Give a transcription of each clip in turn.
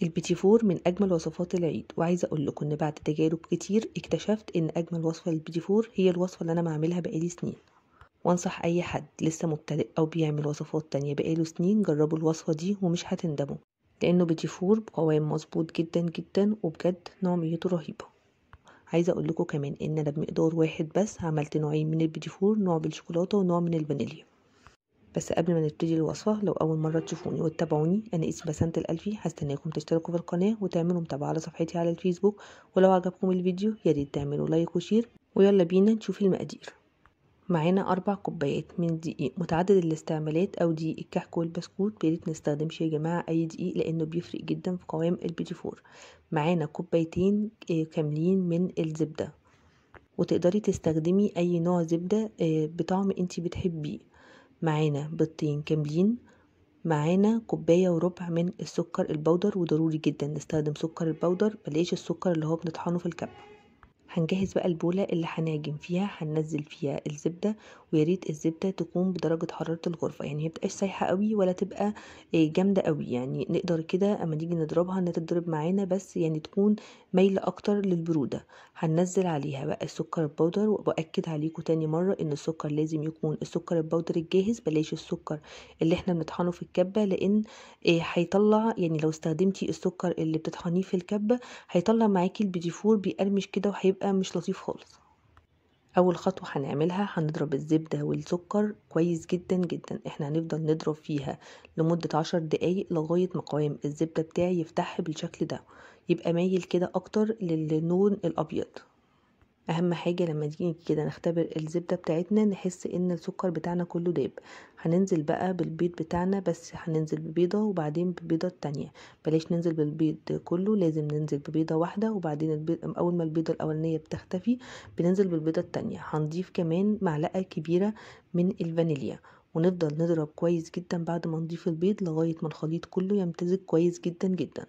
البيتي فور من اجمل وصفات العيد، وعايزه اقول لكم ان بعد تجارب كتير اكتشفت ان اجمل وصفه للبيتي فور هي الوصفه اللي انا بعملها بقالي سنين. وانصح اي حد لسه مبتدئ او بيعمل وصفات تانية بقاله سنين، جربوا الوصفه دي ومش هتندموا، لانه بيتي فور بقوام مظبوط جدا جدا، وبجد نوعيته رهيبه. عايزه اقول لكم كمان ان انا بمقدار واحد بس عملت نوعين من البيتي فور، نوع بالشوكولاته ونوع من الفانيليا. بس قبل ما نبتدي الوصفة، لو أول مرة تشوفوني وتتابعوني، أنا اسمي بسنت الألفي. هستناكم تشتركوا في القناة وتعملوا متابعة على صفحتي على الفيسبوك، ولو عجبكم الفيديو ياريت تعملوا لايك وشير. ويلا بينا نشوف المقادير. معانا 4 كوبايات من دقيق متعدد الاستعمالات أو دقيق الكحك والبسكوت. بياريت نستخدمش يا جماعة أي دقيق لأنه بيفرق جدا في قوام البيتي فور. معانا كوبايتين كاملين من الزبدة، وتقدري تستخدمي أي نوع زبدة بطعم انتي بتحبيه. معانا بيضتين كاملين. معانا كوباية وربع من السكر البودر، وضروري جدا نستخدم سكر البودر، بلاش السكر اللي هو بنطحنه في الكب. هنجهز بقى البولة اللي هنعجن فيها، هننزل فيها الزبدة، وياريت الزبدة تكون بدرجة حرارة الغرفة، يعني هي متبقاش سايحة قوي ولا تبقى جامدة قوي، يعني نقدر كده اما نيجي نضربها انها تضرب معانا، بس يعني تكون مايلة اكتر للبرودة. هننزل عليها بقى السكر البودر، وبأكد عليكم تاني مرة ان السكر لازم يكون السكر البودر الجاهز، بلاش السكر اللي احنا بنطحنه في الكبة، لان هيطلع، يعني لو استخدمتي السكر اللي بتطحنيه في الكبة هيطلع معاكي البيتي فور بيقرمش كده وهيبقى مش لطيف خالص. اول خطوه هنعملها هنضرب الزبده والسكر كويس جدا جدا. احنا هنفضل نضرب فيها لمده 10 دقايق لغايه ما قوام الزبده بتاعي يفتح بالشكل ده، يبقى مايل كده اكتر للون الابيض. اهم حاجه لما نيجي كده نختبر الزبده بتاعتنا نحس ان السكر بتاعنا كله داب. هننزل بقى بالبيض بتاعنا، بس هننزل ببيضه وبعدين ببيضه التانية، بلاش ننزل بالبيض كله، لازم ننزل ببيضه واحده وبعدين اول ما البيضه الاولانيه بتختفي بننزل بالبيضه التانية. هنضيف كمان معلقه كبيره من الفانيليا، ونفضل نضرب كويس جدا بعد ما نضيف البيض لغايه ما الخليط كله يمتزج كويس جدا جدا.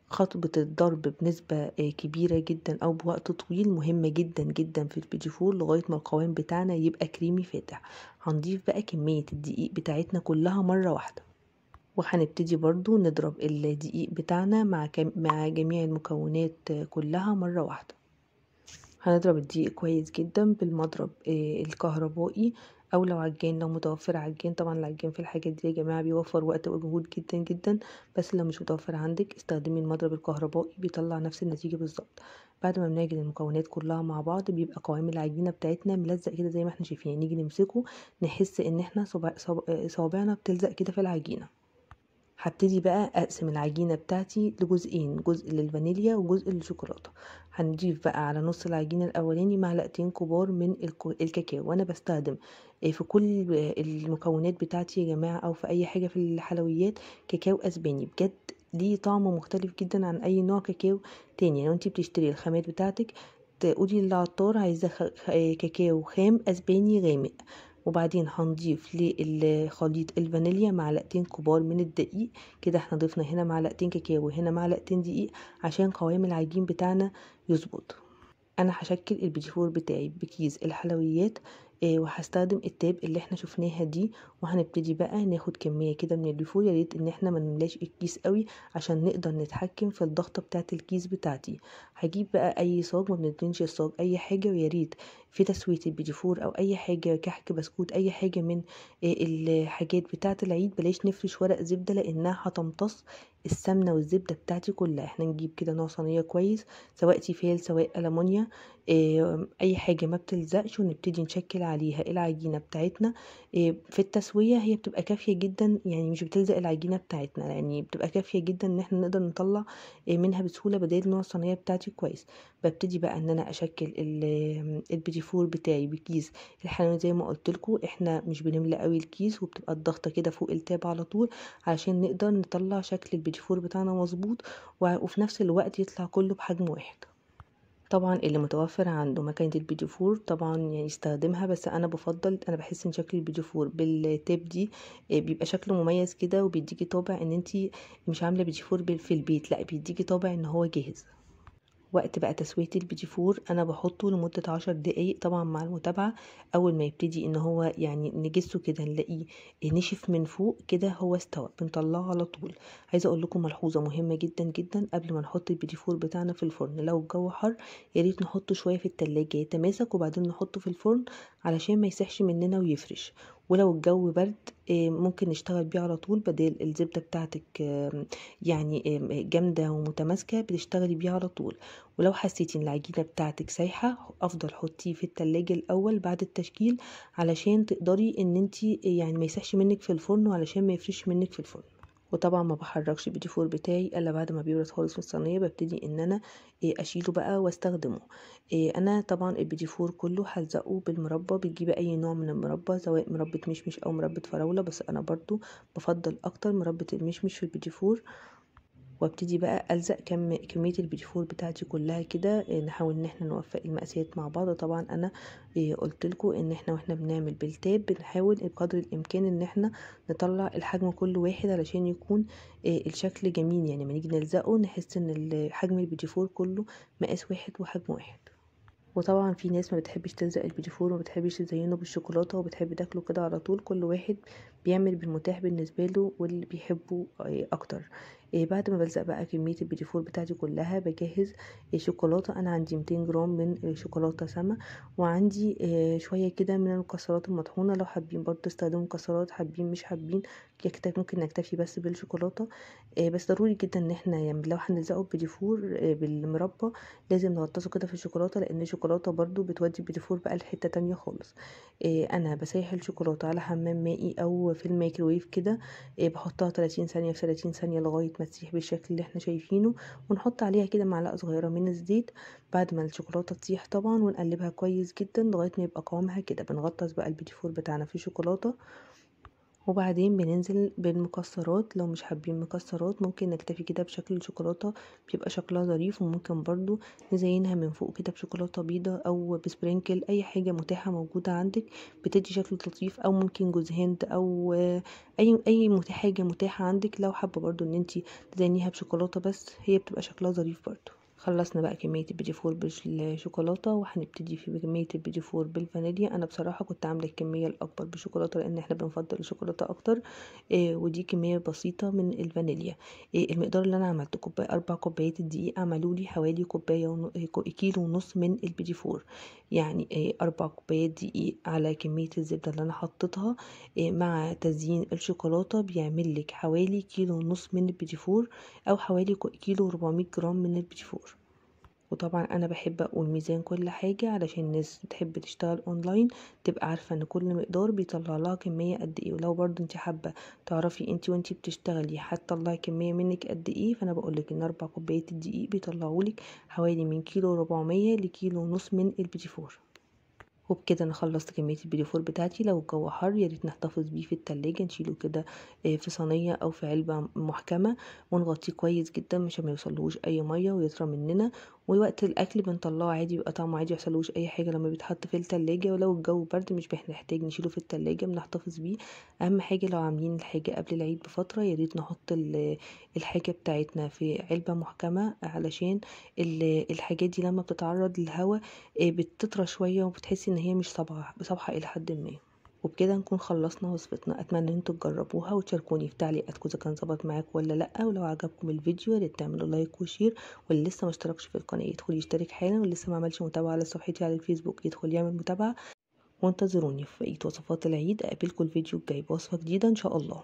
خطوة الضرب بنسبة كبيرة جدا أو بوقت طويل مهمة جدا جدا في البيتي فور لغاية ما القوام بتاعنا يبقى كريمي فاتح. هنضيف بقى كمية الدقيق بتاعتنا كلها مرة واحدة، وهنبتدي برضو نضرب الدقيق بتاعنا مع جميع المكونات كلها مرة واحدة. هنضرب الدقيق كويس جدا بالمضرب الكهربائي، او لو عجان، لو متوفر عجان. طبعا العجان في الحاجات دي يا جماعه بيوفر وقت ومجهود جدا جدا، بس لو مش متوفر عندك استخدمي المضرب الكهربائي، بيطلع نفس النتيجه بالظبط. بعد ما بنعجن المكونات كلها مع بعض بيبقى قوام العجينه بتاعتنا ملزق كده زي ما احنا شايفين، نيجي نمسكه نحس ان احنا صوابعنا بتلزق كده في العجينه. هبتدي بقى اقسم العجينه بتاعتي لجزئين، جزء للفانيليا وجزء للشوكولاته. هنضيف بقى على نص العجينه الاولاني معلقتين كبار من الكاكاو، وانا بستخدم في كل المكونات بتاعتي يا جماعه، او في اي حاجه في الحلويات، كاكاو اسباني بجد ليه طعم مختلف جدا عن اي نوع كاكاو تاني. يعني انتي بتشتري الخامات بتاعتك تقولي للعطار عايزه كاكاو خام اسباني غامق. وبعدين هنضيف للخليط الفانيليا معلقتين كبار من الدقيق، كده احنا ضفنا هنا معلقتين كاكاو وهنا معلقتين دقيق عشان قوام العجين بتاعنا يظبط. انا هشكل البيتي فور بتاعي بكيس الحلويات، وهستخدم التاب اللي احنا شفناها دي، وهنبتدي بقى ناخد كميه كده من البيفور. يا ريت ان احنا ما نملاش الكيس قوي عشان نقدر نتحكم في الضغطه بتاعه الكيس بتاعتي. هجيب بقى اي صاج، ما بندهنش الصاج اي حاجه، ويا ريت في تسويه البيتي فور او اي حاجه كحك بسكوت اي حاجه من الحاجات بتاعه العيد، بلاش نفرش ورق زبده لانها هتمتص السمنه والزبده بتاعتي كلها. احنا نجيب كده نوع صينيه كويس، سواء تيفال سواء ألمونيا، اي حاجه ما بتلزقش، ونبتدي نشكل عليها العجينه بتاعتنا. في التسويه هي بتبقى كافيه جدا، يعني مش بتلزق العجينه بتاعتنا، يعني بتبقى كافيه جدا ان احنا نقدر نطلع منها بسهوله بدل نوع الصينيه بتاعتي كويس. ببتدي بقى ان انا اشكل البيتي فور بتاعي بكيس الحلويات. زي ما قلت لكم احنا مش بنملى قوي الكيس، وبتبقى الضغطه كده فوق التاب على طول عشان نقدر نطلع شكل البيتي فور بتاعنا مظبوط، وفي نفس الوقت يطلع كله بحجم واحد. طبعا اللي متوفر عنده مكنه البيتي فور طبعا يعني يستخدمها، بس انا بفضل، انا بحس ان شكل البيتي فور بالتيب دي بيبقى شكله مميز كده، وبيديكي طابع ان انتي مش عامله بيتي فور في البيت، لا بيديكي طابع ان هو جاهز. وقت بقى تسوية البيتي فور انا بحطه لمدة 10 دقايق طبعا مع المتابعة. اول ما يبتدي ان هو يعني نجسه كده نلاقيه نشف من فوق كده هو استوى، بنطلعه على طول. عايزه اقول لكم ملحوظه مهمه جدا جدا قبل ما نحط البيتي فور بتاعنا في الفرن، لو الجو حر يا ريت نحطه شويه في التلاجة يتماسك وبعدين نحطه في الفرن علشان ما يسحش مننا ويفرش. ولو الجو برد ممكن نشتغل بيه على طول، بدل الزبده بتاعتك يعني جامده ومتماسكه بتشتغلي بيه على طول. ولو حسيتي ان العجينه بتاعتك سايحه افضل حطيه في التلاجة الاول بعد التشكيل علشان تقدري ان انتي يعني ما يسحش منك في الفرن وعلشان ما يفرش منك في الفرن. وطبعا ما بحركش البيتي فور بتاعي الا بعد ما بيبرد خالص في الصينيه، ببتدي ان انا اشيله بقى واستخدمه. انا طبعا البيتي فور كله هلزقه بالمربى، بتجيبي اي نوع من المربى سواء مربى مشمش او مربى فراوله، بس انا برضو بفضل اكتر مربى المشمش في البيتي فور. وابتدي بقى الزق كميه البيتي فور بتاعتي كلها كده. نحاول ان احنا نوفق المقاسات مع بعض. طبعا انا قلت لكم ان احنا واحنا بنعمل بالتاب بنحاول بقدر الامكان ان احنا نطلع الحجم كل واحد علشان يكون الشكل جميل، يعني لما نيجي نلزقه نحس ان حجم البيتي فور كله مقاس واحد وحجم واحد. وطبعا في ناس ما بتحبش تلزق البيتي فور وما بتحبش تزينه بالشوكولاته وبتحب تاكله كده على طول، كل واحد بيعمل بالمتاح بالنسبه له واللي بيحبه اكتر. بعد ما بلزق بقى كميه البيتي فور بتاعتي كلها بجهز شوكولاته. انا عندي 200 جرام من شوكولاته سما، وعندي شويه كده من المكسرات المطحونه. لو حابين برضه تستخدموا مكسرات، حابين مش حابين ممكن نكتفي بس بالشوكولاته. بس ضروري جدا ان احنا يعني لو هنلزقه البيتي فور بالمربى لازم نغطسه كده في الشوكولاته، لان الشوكولاته برضو بتودي البيتي فور بقى لحته تانية خالص. انا بسيح الشوكولاته على حمام مائي او في الميكروويف كده. بحطها 30 ثانيه في 30 ثانيه لغايه ما تسيح بالشكل اللي احنا شايفينه، ونحط عليها كده معلقه صغيره من الزيت بعد ما الشوكولاته تسيح طبعا، ونقلبها كويس جدا لغايه ما يبقى قوامها كده. بنغطس بقى البيتي فور بتاعنا في شوكولاته، وبعدين بننزل بالمكسرات. لو مش حابين مكسرات ممكن نكتفي كده بشكل الشوكولاتة، بيبقى شكلها ظريف. وممكن برضو نزينها من فوق كده بشوكولاتة بيضة او بسبرينكل، اي حاجة متاحة موجودة عندك بتدي شكل لطيف، او ممكن جوز هند او اي حاجة متاحة عندك. لو حابة برضو ان انتي تزينيها بشوكولاتة بس هي بتبقى شكلها ظريف برضو. خلصنا بقى كمية البيتي فور بالشوكولاتة وهنبتدي في كمية البيتي فور بالفانيليا. انا بصراحة كنت عاملة الكمية الاكبر بالشوكولاتة لان احنا بنفضل الشوكولاتة اكتر. ودي كمية بسيطة من الفانيليا. المقدار اللي انا عملته 4 كوبايات الدقيق عملوا لي حوالي كيلو ونص من البيتي فور. يعني 4 كوبايات دقيق على كمية الزبدة اللي انا حطيتها مع تزيين الشوكولاتة بيعمل لك حوالي كيلو ونص من البيتي فور، او حوالي كيلو 400 جرام من البيتي فور. وطبعا انا بحب اقول ميزان كل حاجة علشان الناس بتحب تشتغل اونلاين تبقى عارفة ان كل مقدار بيطلع لها كمية قد ايه. ولو برضو انت حابة تعرفي انت وانت بتشتغلي هتطلعي كمية منك قد ايه، فانا بقولك ان 4 كوبايات الدقيق بيطلعولك حوالي من كيلو 400 لكيلو ونص من البيتي فور. وبكده انا خلصت كميه البيتي فور بتاعتي. لو الجو حر يا ريت نحتفظ بيه في التلاجة، نشيله كده في صينيه او في علبه محكمه ونغطيه كويس جدا مش ما يوصلهوش اي ميه ويطرى مننا. ووقت الاكل بنطلعه عادي يبقى طعمه عادي يحصلوش اي حاجه لما بيتحط في التلاجة. ولو الجو برد مش بنحتاج نشيله في التلاجة، بنحتفظ بيه. اهم حاجه لو عاملين الحاجه قبل العيد بفتره يا ريت نحط الحاجه بتاعتنا في علبه محكمه، علشان الحاجات دي لما بتتعرض للهواء بتطرى شويه وبتحسي ان هي مش صبحه الى حد ما. وبكده نكون خلصنا وصفتنا. اتمنى ان انتوا تجربوها وتشاركوني في تعليقاتكم اذا كان ظبط معاكم ولا لا. ولو عجبكم الفيديو يا ريت تعملوا لايك وشير، واللي لسه ما اشتركش في القناه يدخل يشترك حالا، واللي لسه ما عملش متابعه على صفحتي على الفيسبوك يدخل يعمل متابعه. وانتظروني في بقيه وصفات العيد. اقابلكم الفيديو الجاي بوصفه جديده ان شاء الله.